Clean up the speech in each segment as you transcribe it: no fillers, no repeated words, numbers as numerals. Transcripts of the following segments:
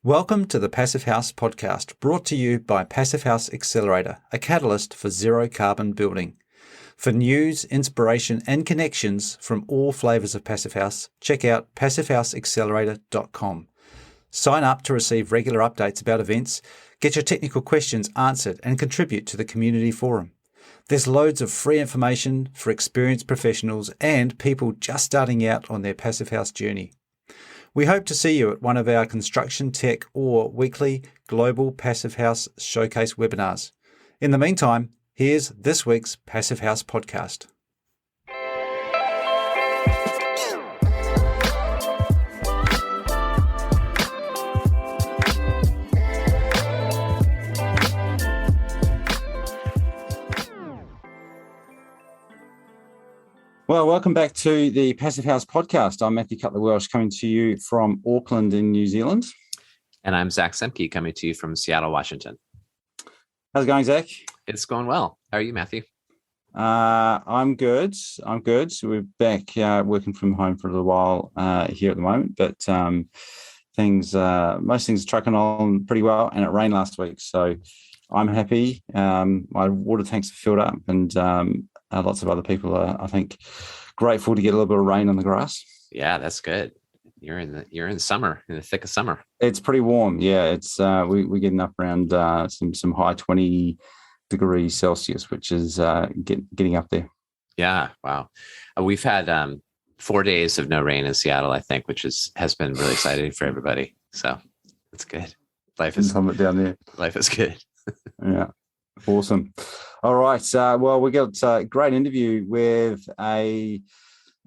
Welcome to the Passive House podcast, brought to you by Passive House Accelerator, a catalyst for zero carbon building. For news, inspiration, and connections from all flavors of Passive House, check out passivehouseaccelerator.com. Sign up to receive regular updates about events, get your technical questions answered, and contribute to the community forum. There's loads of free information for experienced professionals and people just starting out on their Passive House journey. We hope to see you at one of our construction, tech, or weekly Global Passive House Showcase webinars. In the meantime, here's this week's Passive House podcast. Well, welcome back to the Passive House podcast. I'm Matthew Cutler-Welsh, coming to you from Auckland in New Zealand. And I'm Zack Semke, coming to you from Seattle, Washington. How's it going, Zack? It's going well. How are you, Matthew? I'm good. So we're back working from home for a little while here at the moment, but most things are trucking on pretty well, and it rained last week, so I'm happy. My water tanks are filled up, and lots of other people are, I think, grateful to get a little bit of rain on the grass. Yeah, that's good. You're in summer, in the thick of summer. It's pretty warm. Yeah, it's we're getting up around some high 20 degrees Celsius, which is getting up there. Yeah, wow. We've had 4 days of no rain in Seattle, I think, which has been really exciting for everybody. So it's good. Life is down there. Life is good. Yeah. Awesome. All right. Well, we got a great interview with a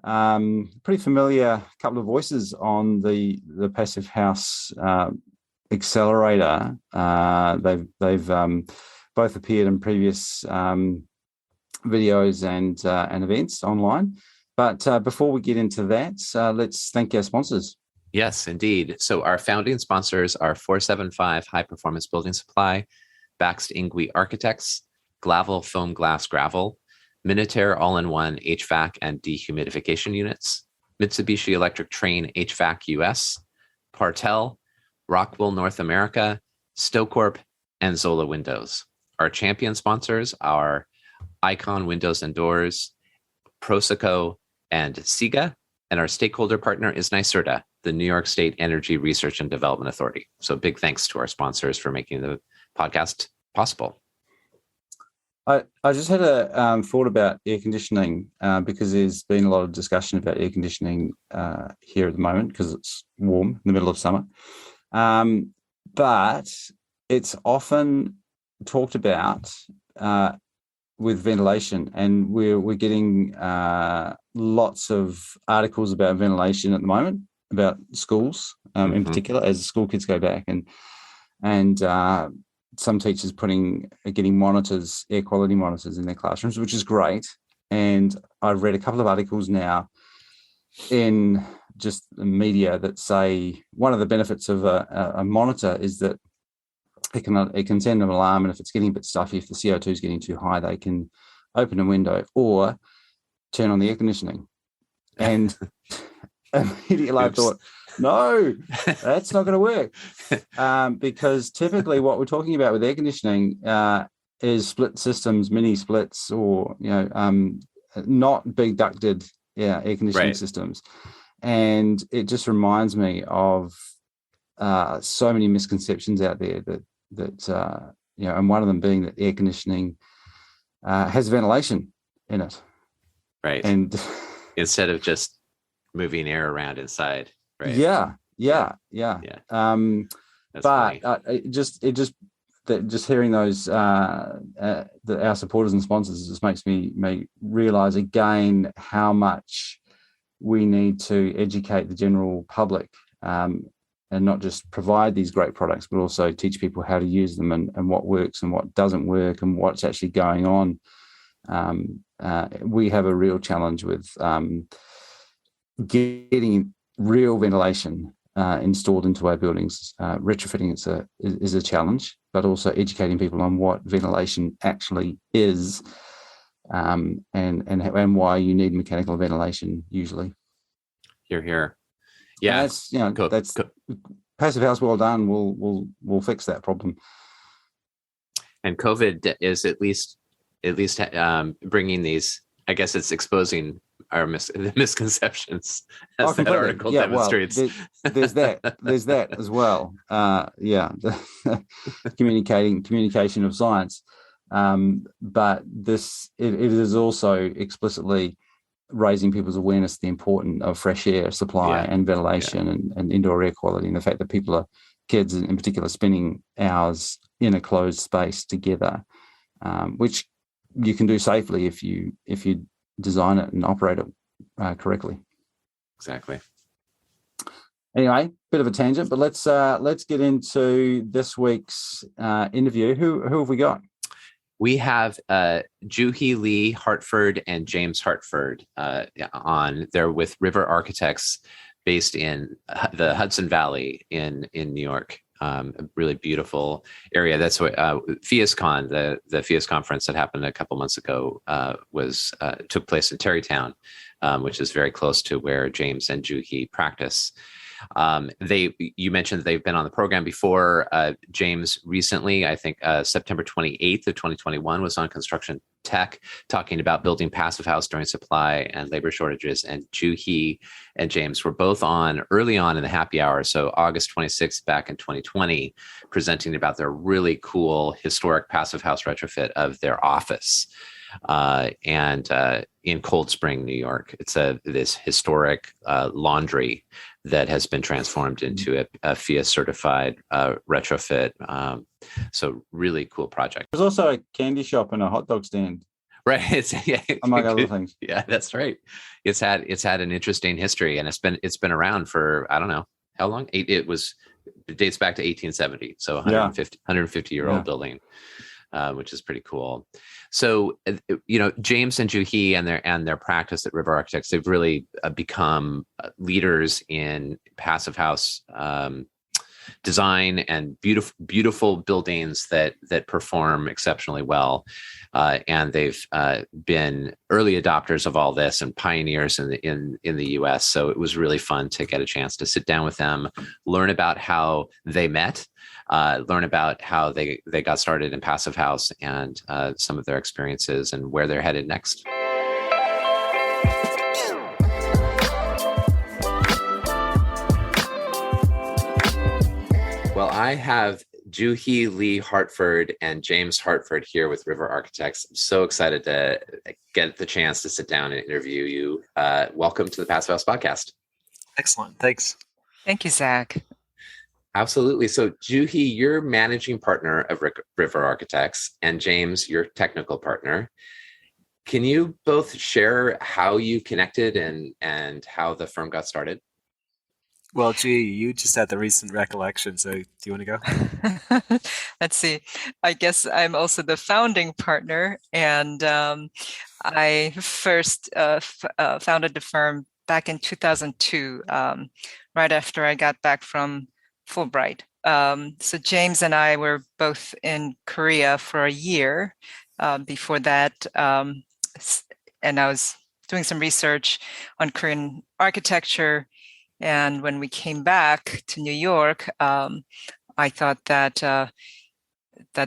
pretty familiar couple of voices on the Passive House Accelerator. They've both appeared in previous videos and events online. But before we get into that, let's thank our sponsors. Yes, indeed. So our founding sponsors are 475 High Performance Building Supply, Baxt Ingwe Architects, Glavel Foam Glass Gravel, Minutair All-in-One HVAC and Dehumidification Units, Mitsubishi Electric Train HVAC US, Partel, Rockwool North America, Stocorp, and Zola Windows. Our champion sponsors are Icon Windows and Doors, Proseco, and SIGA, and our stakeholder partner is NYSERDA, the New York State Energy Research and Development Authority. So big thanks to our sponsors for making the podcast possible. I just had a thought about air conditioning because there's been a lot of discussion about air conditioning here at the moment because it's warm in the middle of summer. But it's often talked about with ventilation, and we're getting lots of articles about ventilation at the moment, about schools in particular, as school kids go back, and some teachers getting monitors, air quality monitors in their classrooms, which is great. And I've read a couple of articles now in just the media that say one of the benefits of a monitor is that it can send an alarm, and if it's getting a bit stuffy, if the CO2 is getting too high, they can open a window or turn on the air conditioning. And immediately I thought, no, that's not going to work, because typically what we're talking about with air conditioning is split systems, mini splits, or not big ducted air conditioning systems. And it just reminds me of so many misconceptions out there that and one of them being that air conditioning has ventilation in it, right? And instead of just moving air around inside. Right. Yeah. Just hearing those our supporters and sponsors just makes me realize again how much we need to educate the general public, and not just provide these great products, but also teach people how to use them and what works and what doesn't work and what's actually going on. We have a real challenge with getting real ventilation installed into our buildings. Retrofitting is a challenge, but also educating people on what ventilation actually is, and why you need mechanical ventilation usually. Hear, hear. Yeah, and that's passive house well done will fix that problem. And COVID is at least bringing these. I guess it's exposing our misconceptions, as that article demonstrates. Well, there's that as well. Communication of science, but it is also explicitly raising people's awareness of the importance of fresh air supply and ventilation and indoor air quality, and the fact that kids in particular, spending hours in a closed space together, which you can do safely if you design it and operate it correctly. Exactly. Anyway, bit of a tangent, but let's get into this week's interview. Who have we got? We have Juhee Lee-Hartford and James Hartford on. They're with River Architects, based in the Hudson Valley in New York. A really beautiful area. That's what FIASCon, the FIAS conference that happened a couple months ago, took place in Terrytown, which is very close to where James and Juhee practice. You mentioned they've been on the program before. James recently, I think September 28th of 2021, was on Construction Tech talking about building passive house during supply and labor shortages. And Juhee and James were both on early on in the happy hour, so August 26th back in 2020, presenting about their really cool historic passive house retrofit of their office. And in Cold Spring, New York. It's this historic laundry that has been transformed into a FIAS certified retrofit. So really cool project. There's also a candy shop and a hot dog stand. Right. Among other things. Yeah, that's right. It's had an interesting history, and it's been around for, I don't know how long. It dates back to 1870. So 150 year old building. Which is pretty cool. So, James and Juhee and their practice at River Architects, they've really become leaders in passive house design and beautiful buildings that perform exceptionally well. And they've been early adopters of all this and pioneers in the U.S. So it was really fun to get a chance to sit down with them, learn about how they met, learn about how they got started in passive house, and some of their experiences and where they're headed next. Well, I have Juhee Lee-Hartford and James Hartford here with River Architects. I'm so excited to get the chance to sit down and interview you. Welcome to the Passive House Podcast. Excellent. Thanks. Thank you, Zach. Absolutely. So Juhee, you're managing partner of River Architects, and James, your technical partner. Can you both share how you connected and how the firm got started? Well, Juhee, you just had the recent recollection, so do you want to go? Let's see. I guess I'm also the founding partner, and I first founded the firm back in 2002, right after I got back from Fulbright. So James and I were both in Korea for a year before that, and I was doing some research on Korean architecture. And when we came back to New York, I thought that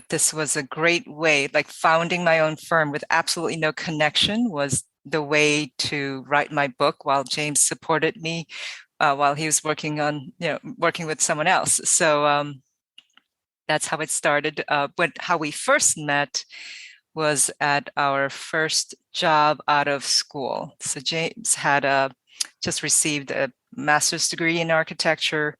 this was a great way, like founding my own firm with absolutely no connection was the way to write my book while James supported me while he was working with someone else. So that's how it started. But how we first met was at our first job out of school. So James had just received a master's degree in architecture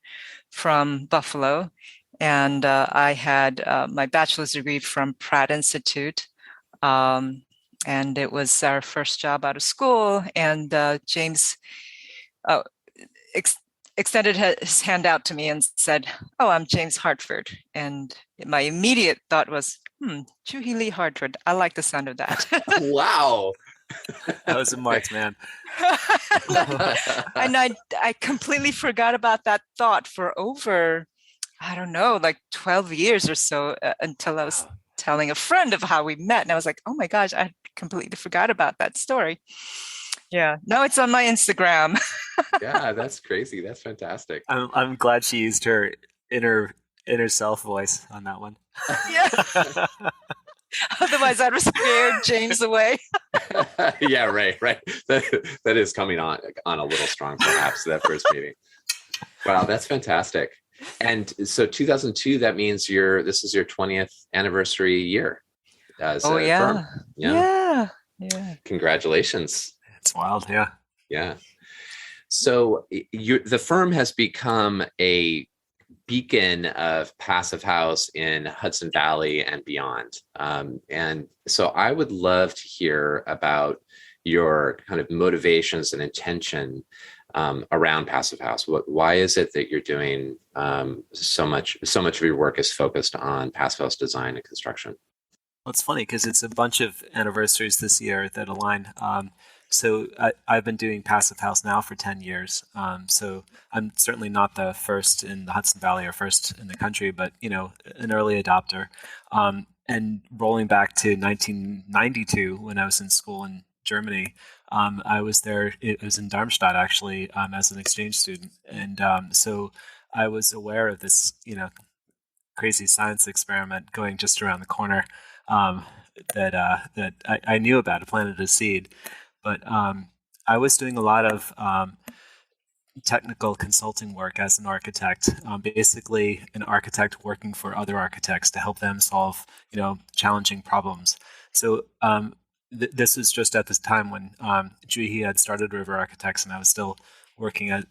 from Buffalo, and I had my bachelor's degree from Pratt Institute, and it was our first job out of school. And James extended his hand out to me and said, "Oh, I'm James Hartford," and my immediate thought was, Juhee Lee-Hartford. I like the sound of that. Wow. That was a marked man. And I completely forgot about that thought for over, I don't know, like 12 years or so, until I was telling a friend of how we met. And I was like, oh my gosh, I completely forgot about that story. Yeah. Now it's on my Instagram. Yeah, that's crazy. That's fantastic. I'm glad she used her inner self voice on that one. Yeah. Otherwise, I'd have scared James away. Yeah, right. That is coming on a little strong, perhaps, that first meeting. Wow, that's fantastic. And so 2002, that means this is your 20th anniversary year as a firm. Yeah. Congratulations. It's wild, yeah. Yeah. So the firm has become a beacon of passive house in Hudson Valley and beyond. And so I would love to hear about your kind of motivations and intention around passive house. Why is it that you're doing so much of your work is focused on passive house design and construction? Well, it's funny because it's a bunch of anniversaries this year that align. So I've been doing passive house now for 10 years. So I'm certainly not the first in the Hudson Valley or first in the country, but an early adopter. And rolling back to 1992 when I was in school in Germany, I was there. It was in Darmstadt actually as an exchange student, and so I was aware of this crazy science experiment going just around the corner that I knew about. It planted a seed. But I was doing a lot of technical consulting work as an architect, basically an architect working for other architects to help them solve, challenging problems. So this was just at this time when Juhee had started River Architects, and I was still working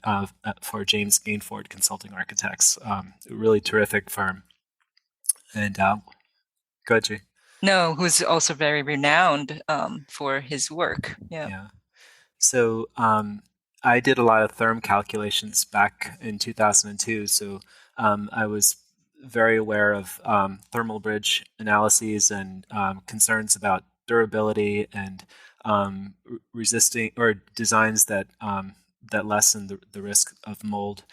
for James Gainford Consulting Architects, a really terrific firm. And go ahead, Juhee. No, who's also very renowned for his work. Yeah. So I did a lot of therm calculations back in 2002. So I was very aware of thermal bridge analyses and concerns about durability and resisting or designs that lessen the risk of mold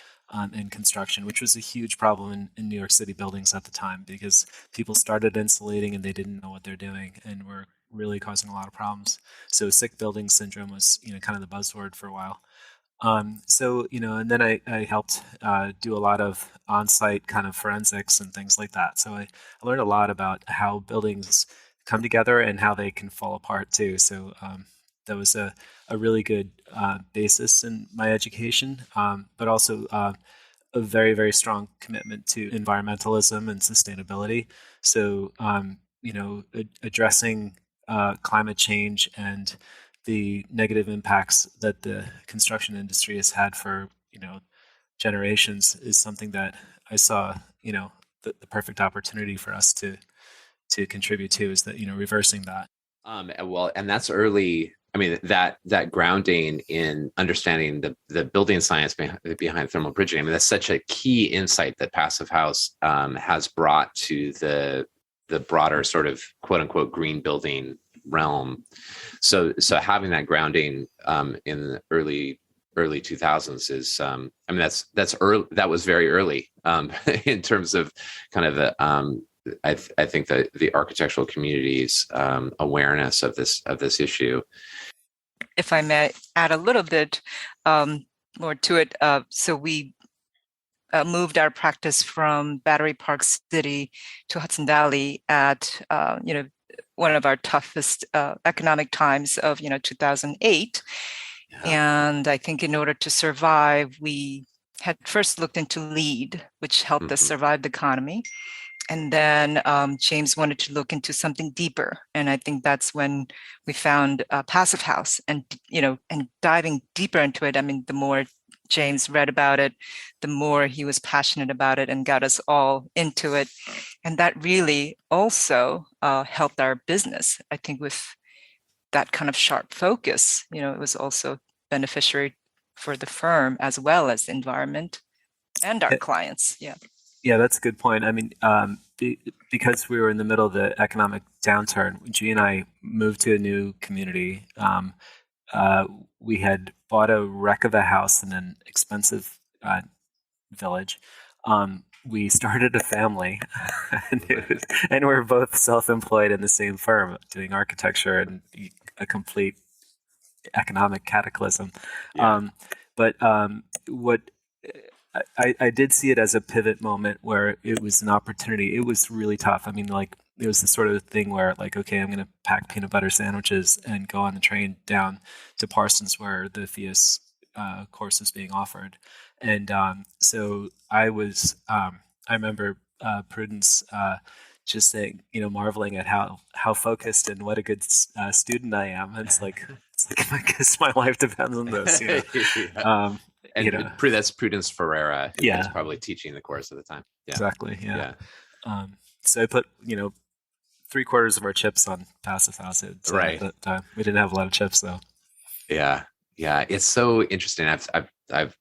in construction, which was a huge problem in New York City buildings at the time because people started insulating and they didn't know what they're doing and were really causing a lot of problems. So sick building syndrome was, kind of the buzzword for a while. And then I helped do a lot of on-site kind of forensics and things like that. So I learned a lot about how buildings come together and how they can fall apart too. So that was a really good basis in my education, but also a very, very strong commitment to environmentalism and sustainability. So, addressing climate change and the negative impacts that the construction industry has had for, generations is something that I saw, the perfect opportunity for us to contribute to is that, reversing that. Well, and that's early. I mean, that grounding in understanding the building science behind thermal bridging. I mean, that's such a key insight that Passive House has brought to the broader sort of quote unquote green building realm. So having that grounding in the early 2000s is, that's early. That was very early in terms of kind of the. I think that the architectural community's awareness of this issue. If I may add a little bit more to it, so we moved our practice from Battery Park City to Hudson Valley at one of our toughest economic times of 2008, and I think in order to survive, we had first looked into LEED, which helped us survive the economy. And then James wanted to look into something deeper. And I think that's when we found Passive House and diving deeper into it. I mean, the more James read about it, the more he was passionate about it and got us all into it. And that really also helped our business. I think with that kind of sharp focus, it was also beneficiary for the firm as well as the environment and our clients. Yeah. Yeah, that's a good point. I mean, because we were in the middle of the economic downturn, Juhee and I moved to a new community. We had bought a wreck of a house in an expensive village. We started a family, and we're both self-employed in the same firm, doing architecture and a complete economic cataclysm. Yeah. What I did see it as a pivot moment where it was an opportunity. It was really tough. I mean, like, it was the sort of thing where, like, okay, I'm going to pack peanut butter sandwiches and go on the train down to Parsons where the Theus course is being offered. And so I was, I remember Prudence just saying, marveling at how focused and what a good student I am. And it's like I guess my life depends on this. Yeah. And that's Prudence Ferreira, who was probably teaching the course at the time. Yeah. Exactly. Yeah. So I put 3/4 of our chips on Passive House. Right. At that time. We didn't have a lot of chips though. Yeah. It's so interesting. I've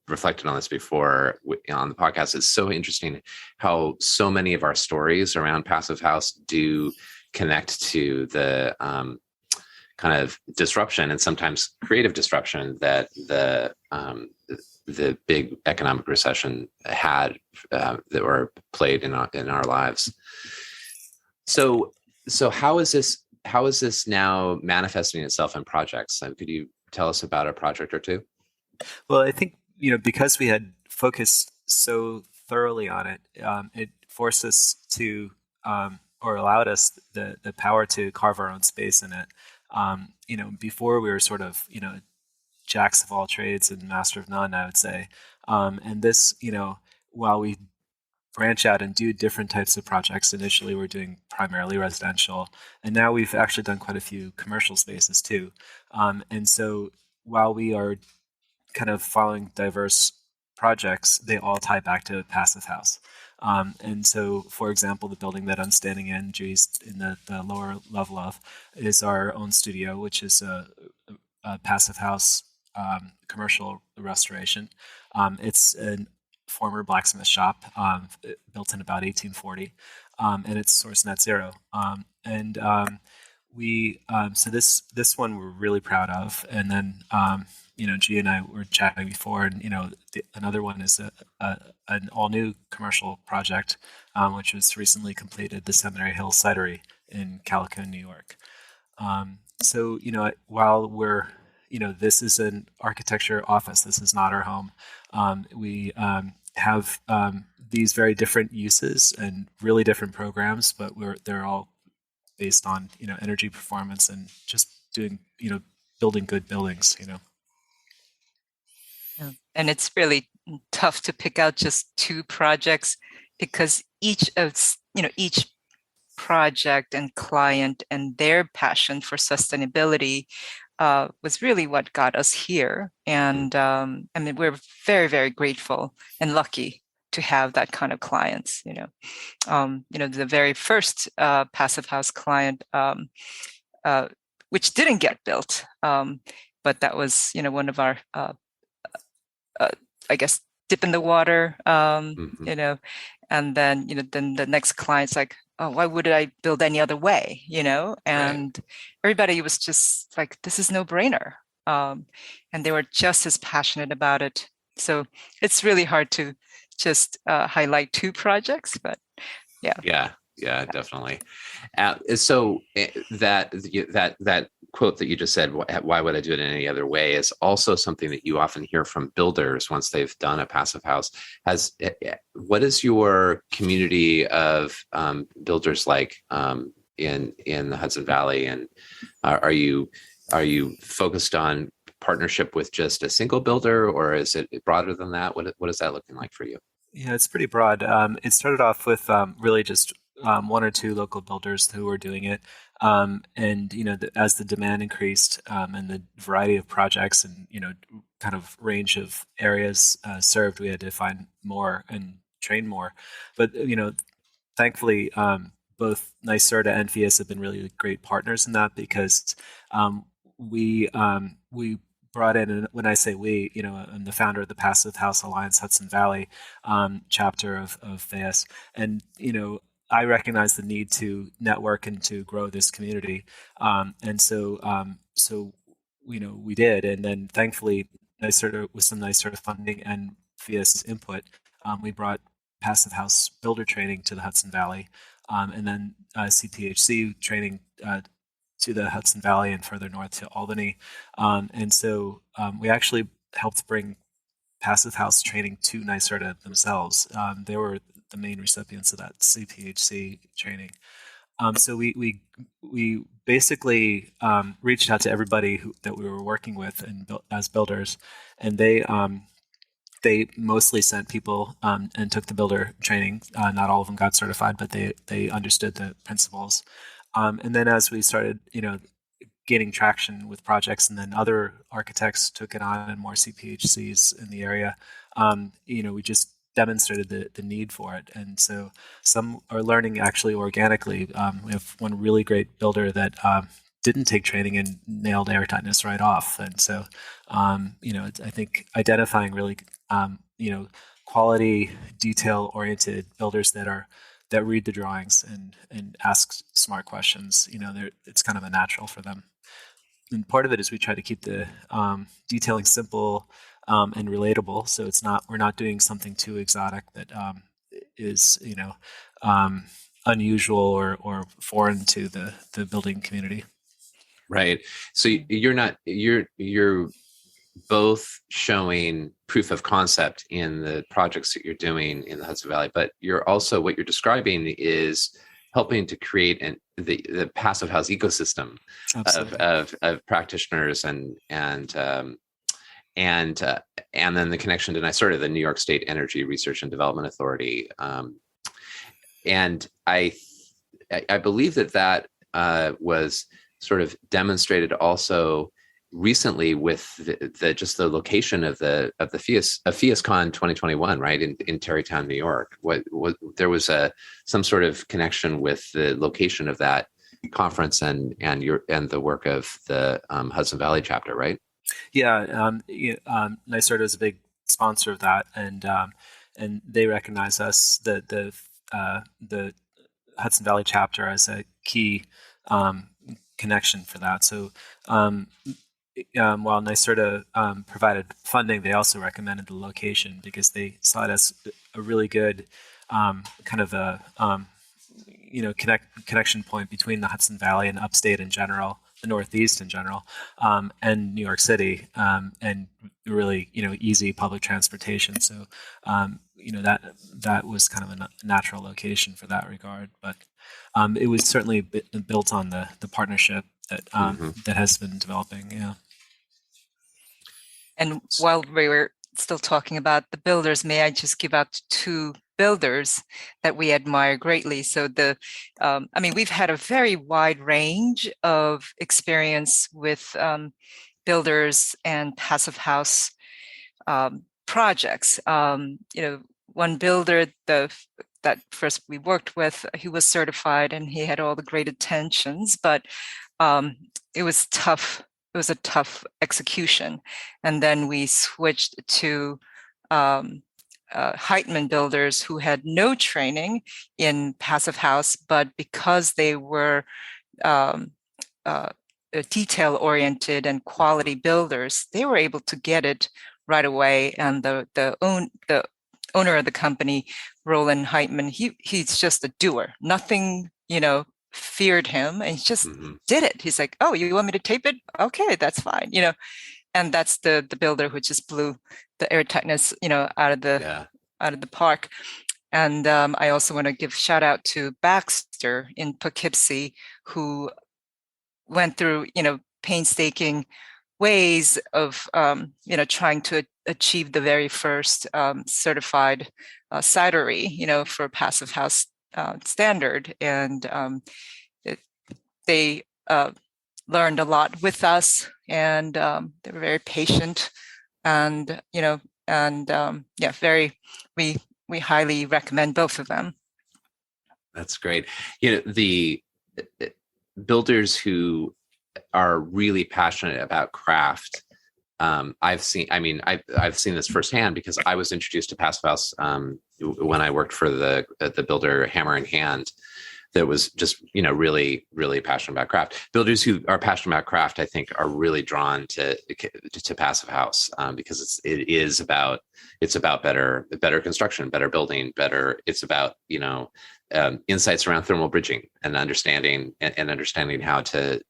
reflected on this before on the podcast. It's so interesting how so many of our stories around Passive House do connect to the kind of disruption and sometimes creative disruption that the big economic recession had that were played in our lives. So how is this now manifesting itself in projects? Could you tell us about a project or two? Well, I think because we had focused so thoroughly on it, it forced us to or allowed us the power to carve our own space in it. Before we were sort of, jacks of all trades and master of none, I would say. And this, while we branch out and do different types of projects, initially we're doing primarily residential, and now we've actually done quite a few commercial spaces too. And so while we are kind of following diverse projects, they all tie back to Passive House. And so, for example, the building that I'm standing in, Juhee's in the lower level of, is our own studio, which is a Passive House commercial restoration. It's a former blacksmith shop built in about 1840, and it's source net zero. So this one we're really proud of. And then Juhee and I were chatting before, and another one is an all new commercial project, which was recently completed, the Seminary Hill Cidery in Callicoon, New York. So while we're this is an architecture office, this is not our home. We have these very different uses and really different programs, but they're all based on energy performance and just doing building good buildings. Yeah. And it's really tough to pick out just two projects because each project and client and their passion for sustainability was really what got us here. And we're very, very grateful and lucky to have that kind of clients. The very first Passive House client, which didn't get built, but that was one of our I guess dip in the water, and then then the next client's like, oh, why would I build any other way, and everybody was just like, this is no brainer, and they were just as passionate about it. So it's really hard to just highlight two projects, but yeah, definitely. So that quote that you just said, why would I do it in any other way, is also something that you often hear from builders once they've done a Passive House. What is your community of builders like in the Hudson Valley, and are you focused on partnership with just a single builder, or is it broader than that? What is that looking like for you? Yeah, it's pretty broad. It started off with really just one or two local builders who were doing it. And as the demand increased and the variety of projects and kind of range of areas served, we had to find more and train more. But thankfully, both NYSERDA and Theus have been really great partners in that, because we brought in, and when I say we, I'm the founder of the Passive House Alliance Hudson Valley chapter of Theus, and I recognize the need to network and to grow this community, and so we did, and then thankfully, NYSERDA, with some NYSERDA funding and Theus input, we brought Passive House builder training to the Hudson Valley, and then CPHC training to the Hudson Valley and further north to Albany. And so we actually helped bring passive house training to NYSERDA themselves. They were the main recipients of that CPHC training. So we basically reached out to everybody that we were working with and as builders, and they mostly sent people and took the builder training. Not all of them got certified, but they understood the principles. And then as we started, gaining traction with projects, and then other architects took it on, and more CPHCs in the area, we just demonstrated the need for it. And so some are learning actually organically. We have one really great builder that didn't take training and nailed air tightness right off. And so, I think identifying really, quality, detail-oriented builders that read the drawings and ask smart questions, it's kind of a natural for them. And part of it is we try to keep the detailing simple and relatable. So we're not doing something too exotic that is, unusual or foreign to the building community. Right. So you're both showing proof of concept in the projects that you're doing in the Hudson Valley, but what you're describing is helping to create the passive house ecosystem of practitioners and then the connection to NYSERDA, the New York State Energy Research and Development Authority. And I believe that was sort of demonstrated also recently with the location of the FIASCon 2021, right, in Tarrytown, New York. There was some sort of connection with the location of that conference and the work of the Hudson Valley chapter, right? Yeah, NYSERDA is a big sponsor of that, and they recognize us, the Hudson Valley chapter, as a key connection for that. So while NYSERDA provided funding, they also recommended the location because they saw it as a really good kind of a connection point between the Hudson Valley and upstate in general, the Northeast in general, and New York City, and really easy public transportation. So that was kind of a natural location for that regard. But it was certainly built on the partnership that that has been developing. Yeah. And while we were still talking about the builders, may I just give out two builders that we admire greatly? So we've had a very wide range of experience with builders and passive house projects. One builder that first we worked with, he was certified and he had all the great intentions, but it was tough. It was a tough execution. And then we switched to Heitman builders who had no training in passive house, but because they were detail-oriented and quality builders, they were able to get it right away. And the owner of the company, Roland Heitman, he's just a doer. Nothing, feared him, and he just did it. He's like, "Oh, you want me to tape it? Okay, that's fine." And that's the builder who just blew the air tightness, out of the park. And I also want to give shout out to Baxter in Poughkeepsie, who went through, painstaking ways of, trying to achieve the very first certified cidery, for passive house standard. And they learned a lot with us, and they were very patient, and we highly recommend both of them. That's great. The builders who are really passionate about craft, I've seen this firsthand because I was introduced to passive house when I worked for the builder Hammer in Hand. that was just, really, really passionate about craft. Builders who are passionate about craft, I think, are really drawn to Passive House, because it's about better construction, better building, it's about, insights around thermal bridging and understanding how to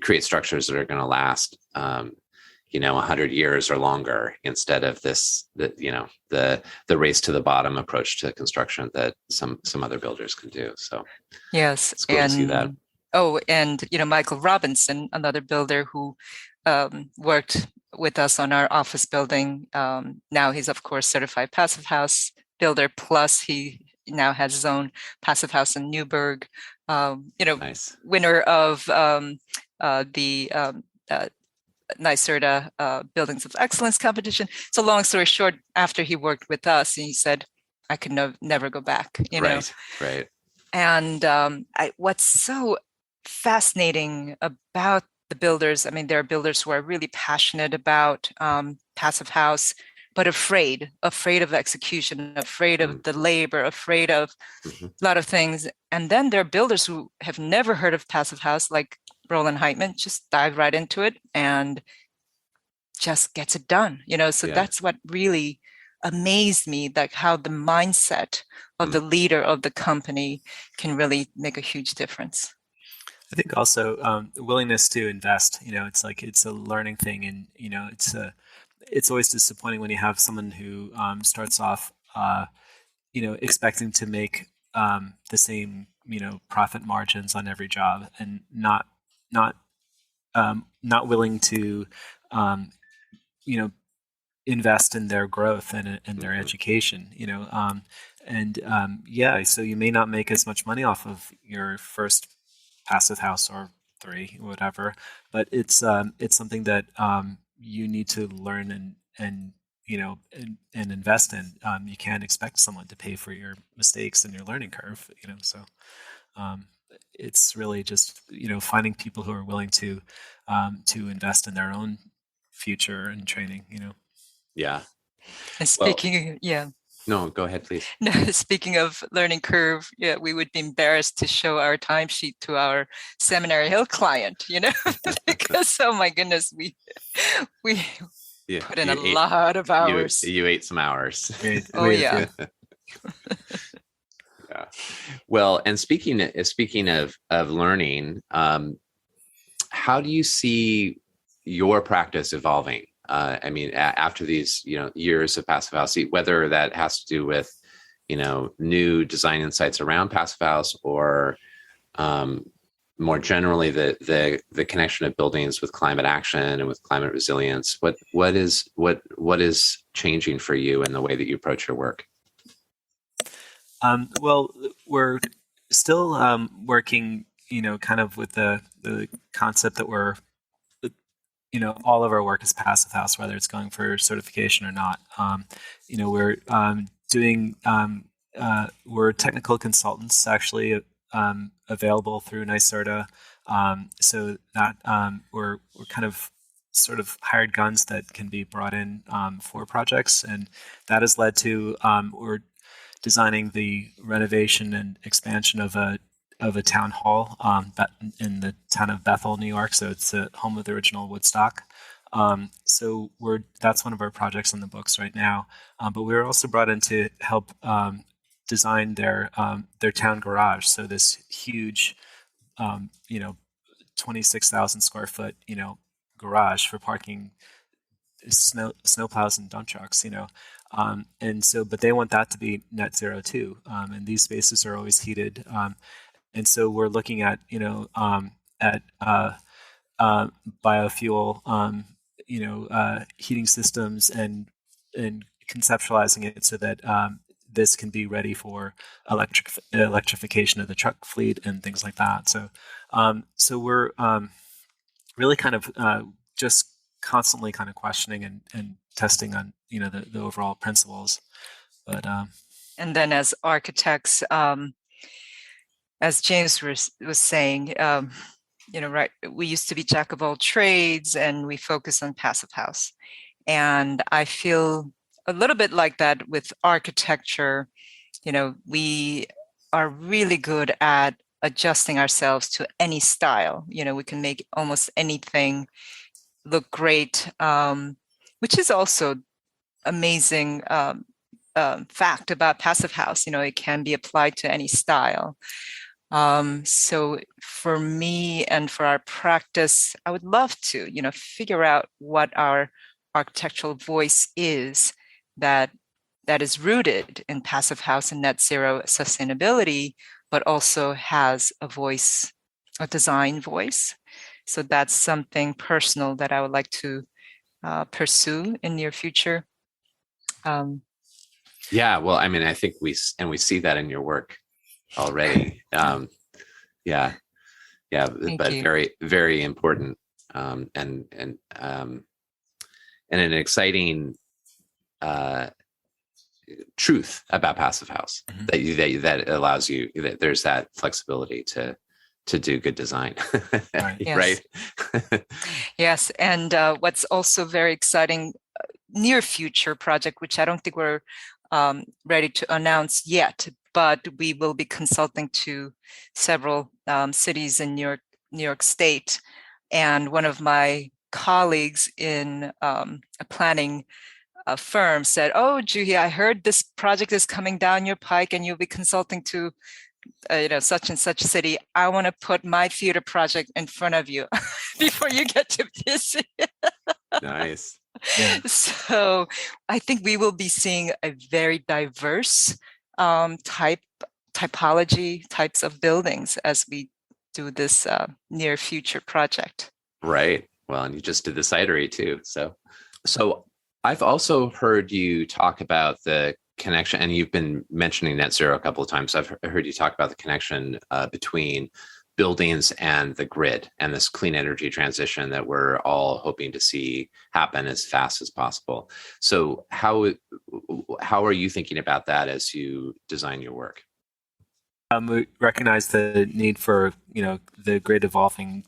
create structures that are going to last 100 years or longer, instead of the race to the bottom approach to construction that some other builders can do. So yes, it's cool to see that. Oh, and Michael Robinson, another builder who worked with us on our office building. Now he's of course certified Passive House builder, plus he now has his own Passive House in Newburgh. Nice. Winner of the NYSERDA Buildings of Excellence competition. So long story short, after he worked with us, he said, I could never go back, Right. And what's so fascinating about the builders, I mean, there are builders who are really passionate about Passive House, but afraid of execution, afraid of the labor, afraid of a lot of things. And then there are builders who have never heard of Passive House, like Roland Heitman, just dive right into it and just gets it done, so that's what really amazed me, like how the mindset of the leader of the company can really make a huge difference. I think also willingness to invest, it's a learning thing, and it's always disappointing when you have someone who starts off expecting to make the same profit margins on every job, and not willing to invest in their growth and their education, so you may not make as much money off of your first Passive House or 3, whatever, but it's something that you need to learn and invest in. You can't expect someone to pay for your mistakes and your learning curve, so it's really just finding people who are willing to invest in their own future and training. Yeah. And speaking, No, go ahead, please. No, speaking of learning curve, we would be embarrassed to show our timesheet to our Seminary Hill client, because oh my goodness, we put in a lot of hours. You ate some hours. Oh yeah. Yeah. Well, and speaking of learning, how do you see your practice evolving? I mean, after these, years of Passive House, whether that has to do with, new design insights around Passive House, or more generally the connection of buildings with climate action and with climate resilience. What is changing for you in the way that you approach your work? Well, we're still working, kind of with the concept that we're all of our work is Passive House, whether it's going for certification or not. We're doing, we're technical consultants actually available through NYSERDA. So that we're kind of sort of hired guns that can be brought in for projects. And that has led to, we're designing the renovation and expansion of a town hall in the town of Bethel, New York. So it's the home of the original Woodstock. So that's one of our projects on the books right now. But we were also brought in to help design their town garage. So this huge, 26,000 square foot, garage for parking snowplows and dump trucks, and so, but they want that to be net zero too. And these spaces are always heated. And so we're looking at, at biofuel, heating systems and conceptualizing it so that this can be ready for electrification of the truck fleet and things like that. So, so we're really kind of just constantly kind of questioning and testing on, the overall principles. But and then as architects, as James was saying, right, we used to be jack of all trades and we focus on Passive House. And I feel a little bit like that with architecture. We are really good at adjusting ourselves to any style. We can make almost anything look great, which is also amazing fact about Passive House. It can be applied to any style. So for me and for our practice, I would love to, figure out what our architectural voice is that is rooted in Passive House and net zero sustainability, but also has a voice, a design voice. So that's something personal that I would like to pursue in near future. Yeah, well, I mean, I think we see that in your work already. Yeah, but you. very, very important, and an exciting truth about Passive House, that allows you, that there's that flexibility to do good design. Right. Yes. Right. Yes, and what's also very exciting, near future project, which I don't think we're ready to announce yet, but we will be consulting to several cities in New York State. And one of my colleagues in a planning firm said, "Oh, Juhee, I heard this project is coming down your pike and you'll be consulting to such and such city. I want to put my theater project in front of you before you get to visit." Nice. Yeah. So I think we will be seeing a very diverse typology, types of buildings as we do this near future project. Right. Well, and you just did the cidery too. So I've also heard you talk about the connection, and you've been mentioning net zero a couple of times. I've heard you talk about the connection between buildings and the grid, and this clean energy transition that we're all hoping to see happen as fast as possible. So how are you thinking about that as you design your work? We recognize the need for the grid evolving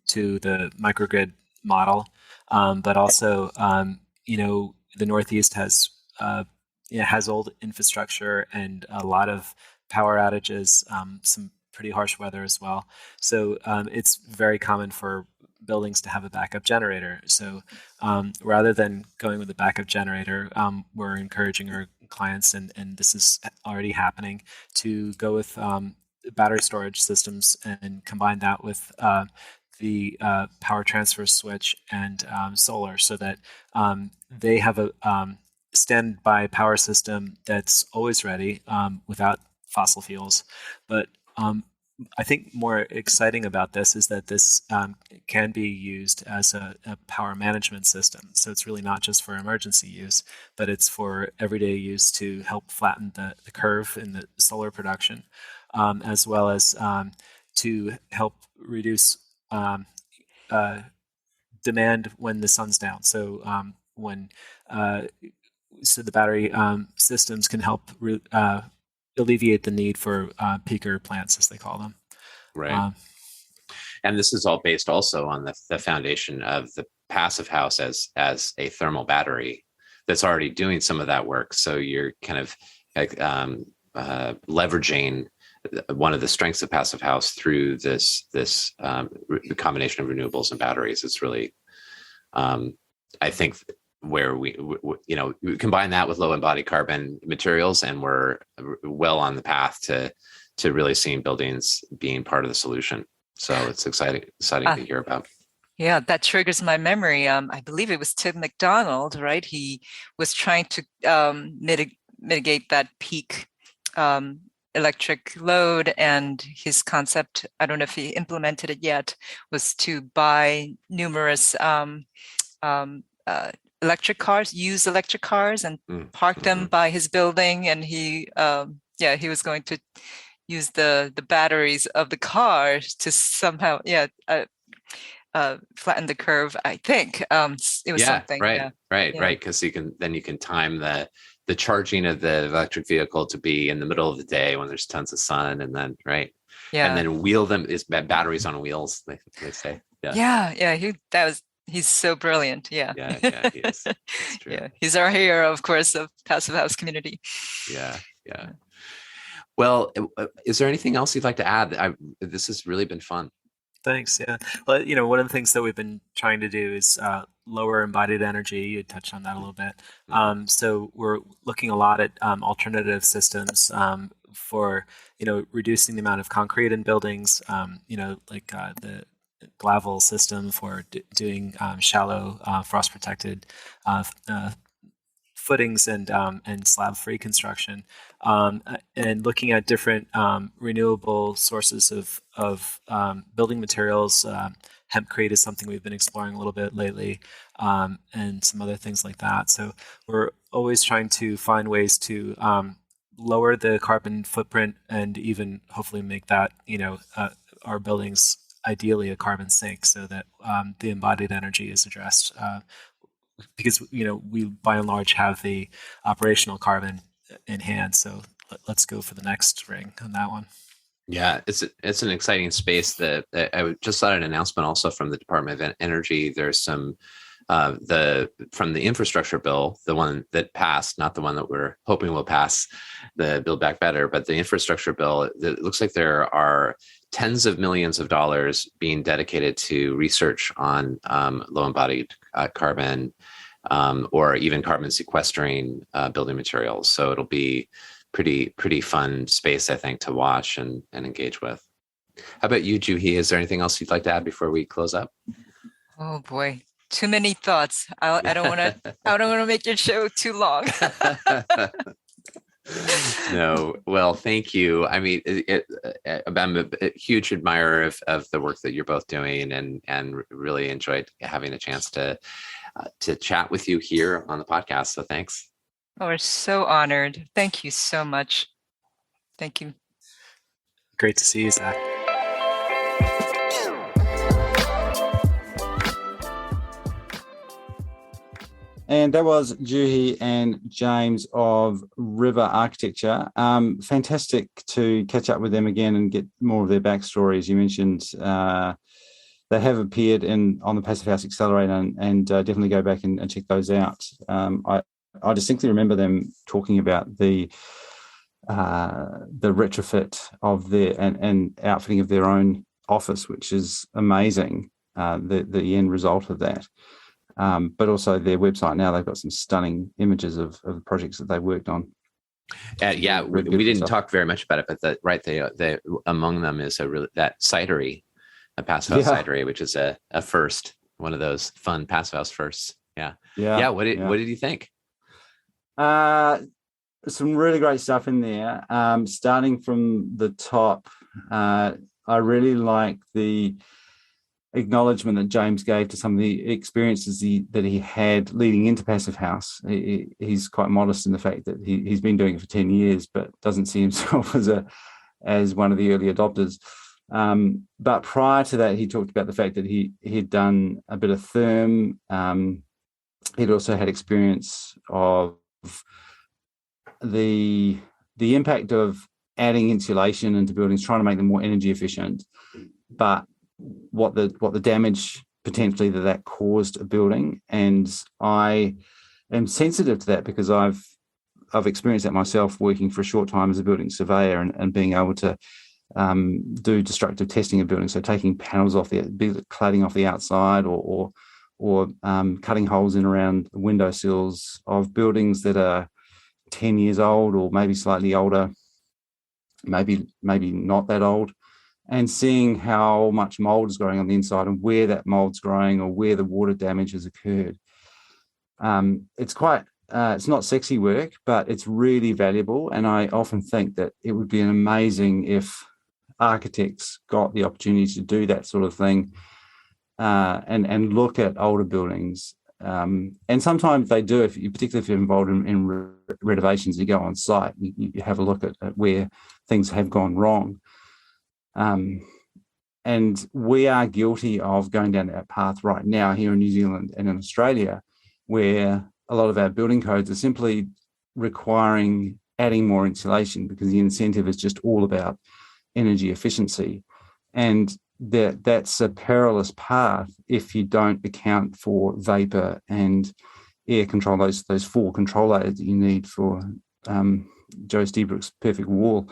to the microgrid model, but also the Northeast has old infrastructure and a lot of power outages, some pretty harsh weather as well. So it's very common for buildings to have a backup generator. So rather than going with a backup generator, we're encouraging our clients, and this is already happening, to go with battery storage systems and combine that with the power transfer switch and solar, so that they have a standby power system that's always ready without fossil fuels. But I think more exciting about this is that this can be used as a power management system. So it's really not just for emergency use, but it's for everyday use to help flatten the curve in the solar production, as well as to help reduce demand when the sun's down. So so the battery systems can help alleviate the need for peaker plants, as they call them. Right. And this is all based also on the foundation of the Passive House as a thermal battery that's already doing some of that work. So you're kind of leveraging one of the strengths of Passive House through this combination of renewables and batteries. It's really, I think, where we combine that with low embodied carbon materials, and we're well on the path to really seeing buildings being part of the solution. So it's exciting to hear about. Yeah, that triggers my memory. I believe it was Tim McDonald, right? He was trying to mitigate that peak electric load, and his concept, I don't know if he implemented it yet, was to buy numerous electric cars, used electric cars, and park them by his building. And he was going to use the batteries of the cars to somehow flatten the curve. I think it was something. Right. Because you can time the charging of the electric vehicle to be in the middle of the day when there's tons of sun, and then and then wheel them is batteries on wheels. They say. He's so brilliant. Yeah, he is. That's true. Yeah, he's our hero, of course, of Passive House community. Yeah. Well, is there anything else you'd like to add? This has really been fun. Thanks. Yeah. Well, one of the things that we've been trying to do is lower embodied energy. You touched on that a little bit. So we're looking a lot at alternative systems for reducing the amount of concrete in buildings. Like the Glavel system for doing shallow frost protected footings and slab-free construction, and looking at different renewable sources of building materials. Hempcrete is something we've been exploring a little bit lately, and some other things like that. So we're always trying to find ways to lower the carbon footprint and even hopefully make that our buildings ideally a carbon sink, so that the embodied energy is addressed. Because we by and large have the operational carbon in hand, so let's go for the next ring on that one. Yeah, it's an exciting space. That I just saw an announcement also from the Department of Energy. There's some from the infrastructure bill, the one that passed, not the one that we're hoping will pass, the Build Back Better, but the infrastructure bill. It looks like there are tens of millions of dollars being dedicated to research on low embodied carbon or even carbon sequestering building materials. So it'll be pretty fun space, I think, to watch and engage with. How about you, Juhee? Is there anything else you'd like to add before we close up? Oh boy, too many thoughts. I don't want to make your show too long. No, well, thank you. I mean, I'm a huge admirer of the work that you're both doing, and really enjoyed having a chance to chat with you here on the podcast. So thanks. Oh, we're so honored. Thank you so much. Thank you. Great to see you, Zach. And that was Juhee and James of River Architecture. Fantastic to catch up with them again and get more of their backstories. You mentioned they have appeared on the Passive House Accelerator, and definitely go back and check those out. I distinctly remember them talking about the retrofit of their and outfitting of their own office, which is amazing. The end result of that. But also their website now, they've got some stunning images of the projects that they worked on. Yeah, we didn't talk very much about it, but they among them is that cidery, a Passive House cidery, which is a first, one of those fun Passive House firsts. Yeah. What did you think? Some really great stuff in there. Starting from the top, I really like the acknowledgement that James gave to some of the experiences that he had leading into Passive House. He's quite modest in the fact that he's been doing it for 10 years, but doesn't see himself as one of the early adopters. But prior to that, he talked about the fact that he'd done a bit of therm. He'd also had experience of the impact of adding insulation into buildings, trying to make them more energy efficient, but what the damage potentially that caused a building. And I am sensitive to that because I've experienced that myself, working for a short time as a building surveyor and being able to do destructive testing of buildings, so taking panels off cladding off the outside, or cutting holes in around windowsills of buildings that are 10 years old or maybe slightly older, maybe not that old, and seeing how much mold is growing on the inside and where that mold's growing or where the water damage has occurred. It's not sexy work, but it's really valuable. And I often think that it would be amazing if architects got the opportunity to do that sort of thing, and look at older buildings. And sometimes they do, particularly if you're involved in renovations, you go on site, you have a look at where things have gone wrong. And we are guilty of going down that path right now here in New Zealand and in Australia, where a lot of our building codes are simply requiring adding more insulation because the incentive is just all about energy efficiency. And that's a perilous path if you don't account for vapor and air control, those four control layers that you need for Joe Steebrook's perfect wall.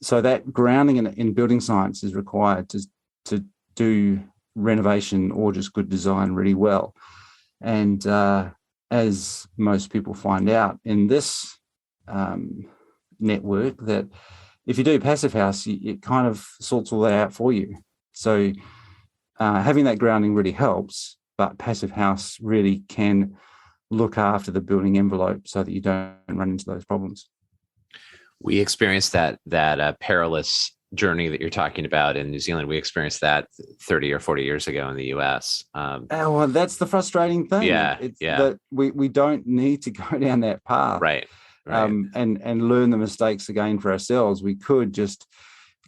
So that grounding in building science is required to do renovation or just good design really well. And as most people find out in this network, that if you do passive house, it kind of sorts all that out for you. So having that grounding really helps, but passive house really can look after the building envelope so that you don't run into those problems. We experienced that perilous journey that you're talking about in New Zealand. We experienced that 30 or 40 years ago in the US. Well, that's the frustrating thing. It's that we don't need to go down that path. Right. And learn the mistakes again for ourselves. We could just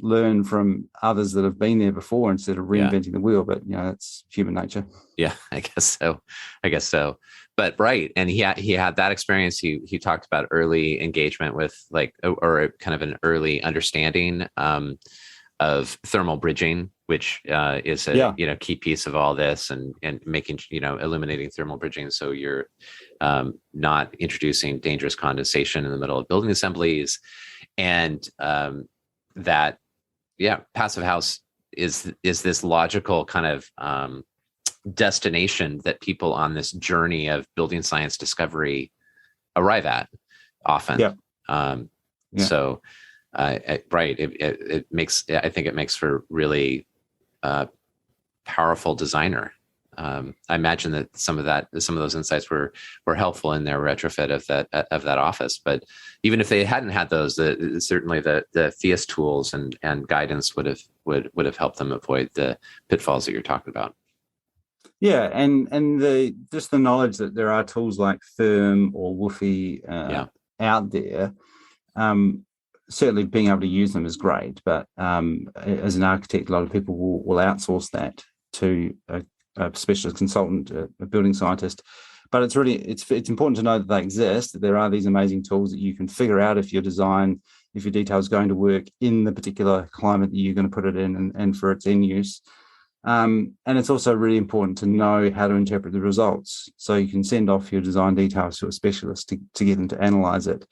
learn from others that have been there before instead of reinventing the wheel. But that's human nature. Yeah, I guess so. But right, and he had that experience. He talked about early engagement with or kind of an early understanding of thermal bridging, which is a key piece of all this, and making illuminating thermal bridging so you're not introducing dangerous condensation in the middle of building assemblies, and that passive house is this logical kind of destination that people on this journey of building science discovery arrive at often. So it makes, I think it makes for really powerful designer. I imagine that some of those insights were helpful in their retrofit of that office. But even if they hadn't had those, certainly the Theus tools and guidance would have helped them avoid the pitfalls that you're talking about. Yeah, and the knowledge that there are tools like Therm or Woofy out there. Certainly, being able to use them is great, but as an architect, a lot of people will outsource that to a specialist consultant, a building scientist. But it's important to know that they exist, that there are these amazing tools that you can figure out if your detail is going to work in the particular climate that you're going to put it in and for its end use. And it's also really important to know how to interpret the results. So you can send off your design details to a specialist to get them to analyze it.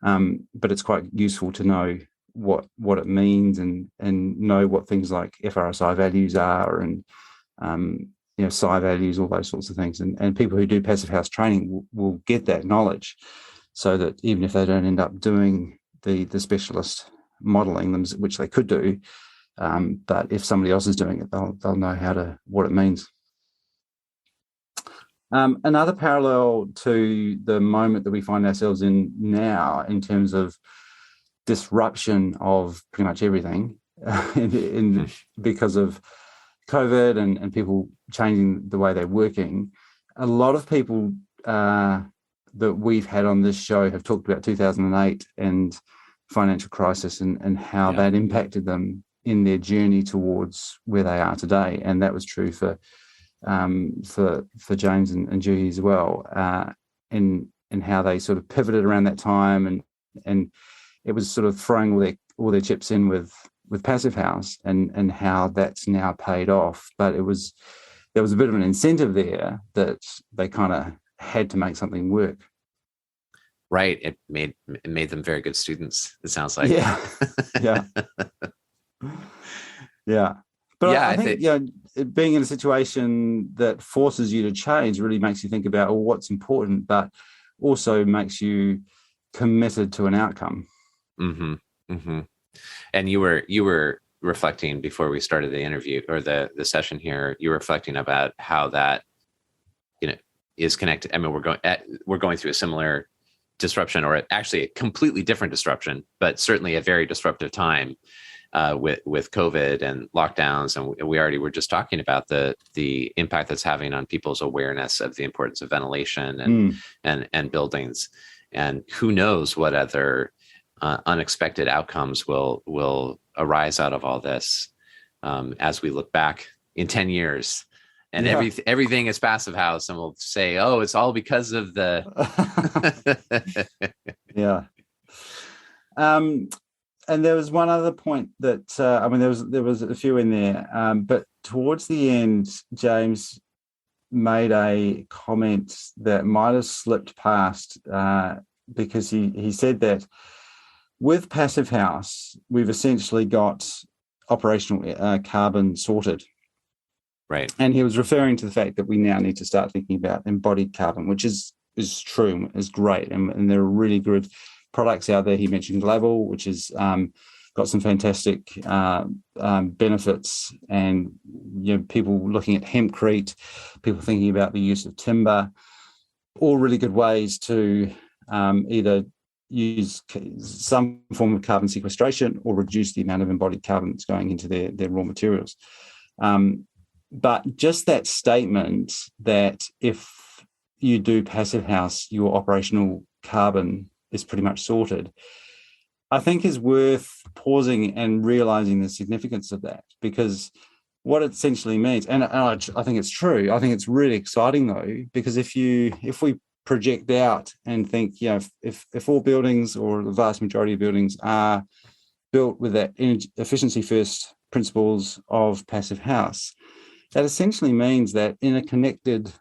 But it's quite useful to know what it means and know what things like FRSI values are and psi values, all those sorts of things. And people who do passive house training will get that knowledge, so that even if they don't end up doing the specialist modelling them, which they could do, but if somebody else is doing it, they'll know what it means. Another parallel to the moment that we find ourselves in now, in terms of disruption of pretty much everything, because of COVID and people changing the way they're working, a lot of people that we've had on this show have talked about 2008 and financial crisis and how that impacted them in their journey towards where they are today. And that was true for James and Juhee as well, and how they sort of pivoted around that time, and it was sort of throwing all their chips in with passive house, and how that's now paid off. But there was a bit of an incentive there that they kind of had to make something work. Right. It made them very good students, it sounds like. Yeah. But I think being in a situation that forces you to change really makes you think about what's important, but also makes you committed to an outcome. Mm-hmm. Mm-hmm. And you were reflecting before we started the interview or the session here. You were reflecting about how that is connected. I mean, we're going through a similar disruption, or actually a completely different disruption, but certainly a very disruptive time with COVID and lockdowns. And we already were just talking about the impact that's having on people's awareness of the importance of ventilation and buildings. And who knows what other unexpected outcomes will arise out of all this as we look back in 10 years. And everything is passive house, and we'll say, "Oh, it's all because of the." And there was one other point that there was a few in there, but towards the end, James made a comment that might have slipped past, because he said that with Passive House, we've essentially got operational carbon sorted. Right. And he was referring to the fact that we now need to start thinking about embodied carbon, which is true, is great. And there are really good products out there. He mentioned Glavel, which is got some fantastic benefits, and people looking at hempcrete, people thinking about the use of timber, all really good ways to either use some form of carbon sequestration or reduce the amount of embodied carbon that's going into their raw materials. But just that statement that if you do Passive House, your operational carbon is pretty much sorted, I think is worth pausing and realizing the significance of that, because what it essentially means, and I think it's true. I think it's really exciting though, because if we project out and think, if all buildings or the vast majority of buildings are built with that energy efficiency first principles of Passive House, that essentially means that in a connected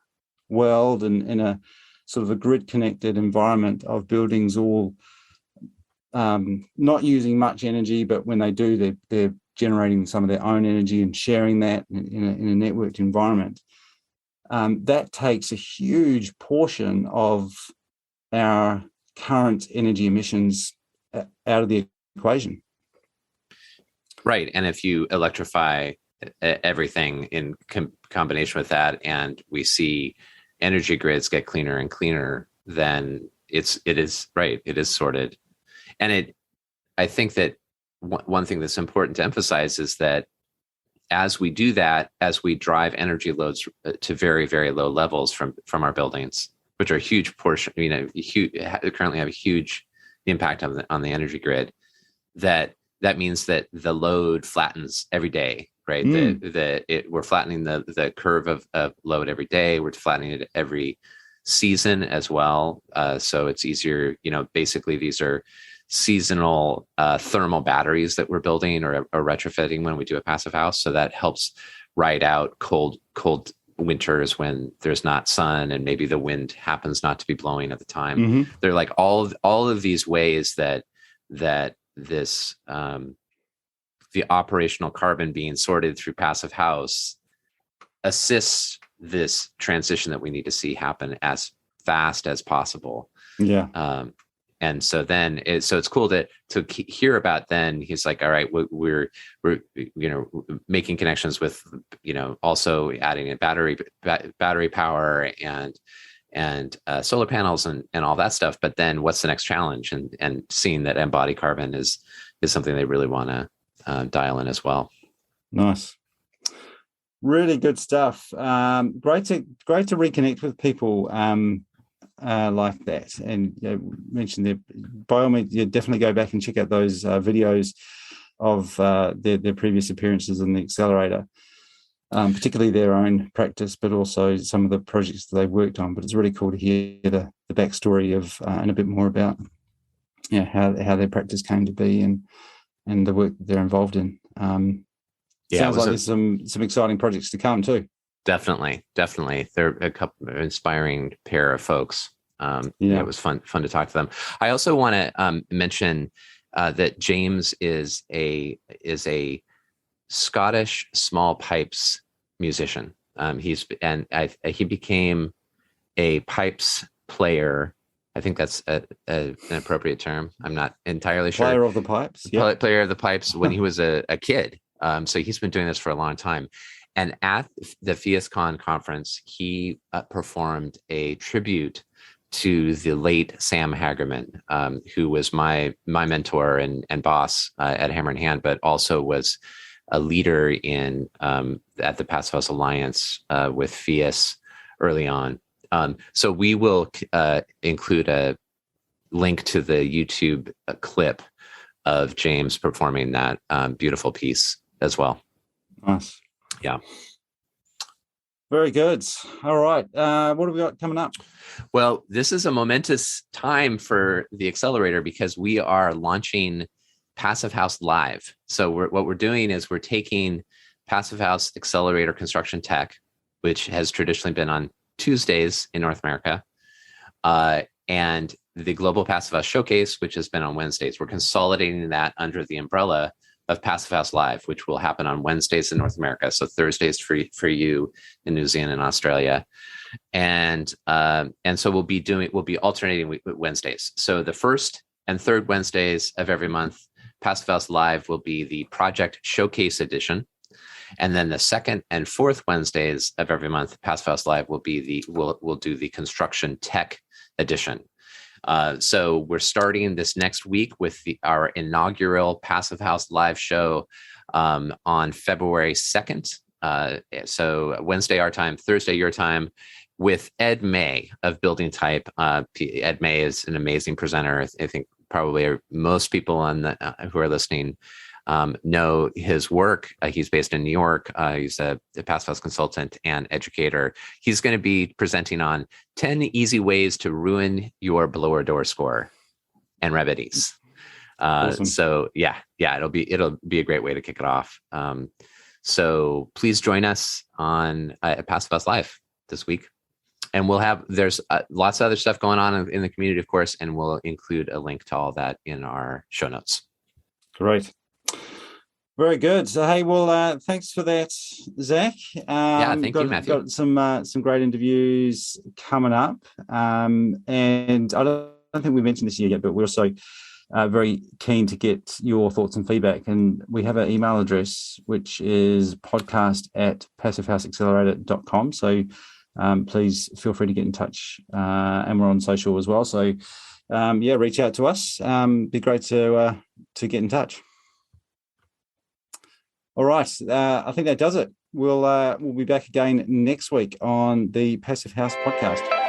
world and in a sort of a grid connected environment of buildings all not using much energy, but when they do, they're generating some of their own energy and sharing that in a networked environment. That takes a huge portion of our current energy emissions out of the equation. Right. And if you electrify everything in combination with that, and we see energy grids get cleaner and cleaner, then it is sorted. And I think that one thing that's important to emphasize is that as we do that, as we drive energy loads to very, very low levels from our buildings, which are a huge portion, currently have a huge impact on the energy grid, that means that the load flattens every day, right? We're flattening the curve of load every day. We're flattening it every season as well. So it's easier, basically these are seasonal thermal batteries that we're building or retrofitting when we do a Passive House. So that helps ride out cold winters when there's not sun and maybe the wind happens not to be blowing at the time. Mm-hmm. They're like all of these ways that this the operational carbon being sorted through Passive House assists this transition that we need to see happen as fast as possible. Yeah. And so then it's cool to hear about. Then he's like, all right, we're making connections with, also adding a battery power and solar panels and all that stuff. But then what's the next challenge? And seeing that embodied carbon is something they really want to dial in as well. Nice. Really good stuff. Great to reconnect with people like that. And mentioned there, by all means, definitely go back and check out those videos of their previous appearances in the accelerator, particularly their own practice, but also some of the projects that they've worked on. But it's really cool to hear the backstory of and a bit more about how their practice came to be and the work that they're involved in. Sounds like there's some exciting projects to come too. Definitely. They're a couple of inspiring pair of folks. It was fun to talk to them. I also want to mention that James is a Scottish small pipes musician. He became a pipes player. I think that's an appropriate term. I'm not entirely sure. Player of the pipes. Yeah. Player of the pipes when he was a kid. So he's been doing this for a long time. And at the FIASCon conference, he performed a tribute to the late Sam Hagerman, who was my mentor and boss at Hammer and Hand, but also was a leader at the Passive House Alliance with FIAS early on. So we will include a link to the YouTube clip of James performing that beautiful piece as well. Nice. Yeah. Very good. All right. What have we got coming up? Well, this is a momentous time for the accelerator because we are launching Passive House Live. So what we're doing is we're taking Passive House Accelerator Construction Tech, which has traditionally been on Tuesdays in North America, and the Global Passive House Showcase, which has been on Wednesdays. We're consolidating that under the umbrella of Passive House Live, which will happen on Wednesdays in North America. So Thursdays for you in New Zealand and Australia. And so we'll be alternating Wednesdays. So the first and third Wednesdays of every month, Passive House Live will be the Project Showcase edition. And then the second and fourth Wednesdays of every month, Passive House Live will be we'll do the Construction Tech edition. So we're starting this next week with our inaugural Passive House Live show on February 2nd. So Wednesday our time, Thursday your time, with Ed May of Building Type. Ed May is an amazing presenter. I think probably most people who are listening know his work. He's based in New York. He's a Passive House consultant and educator. He's going to be presenting on 10 easy ways to ruin your blower door score and remedies. Awesome. So yeah, it'll be a great way to kick it off. So please join us on Passive House Live this week. And there's lots of other stuff going on in the community, of course, and we'll include a link to all that in our show notes. Great. Very good. So, hey, well, thanks for that, Zach. Thank you, Matthew. Got some great interviews coming up. And I don't think we mentioned this yet, but we're also very keen to get your thoughts and feedback. And we have an email address, which is podcast@passivehouseaccelerator.com. So please feel free to get in touch. And we're on social as well. So, reach out to us. Be great to get in touch. All right. I think that does it. We'll be back again next week on the Passive House podcast.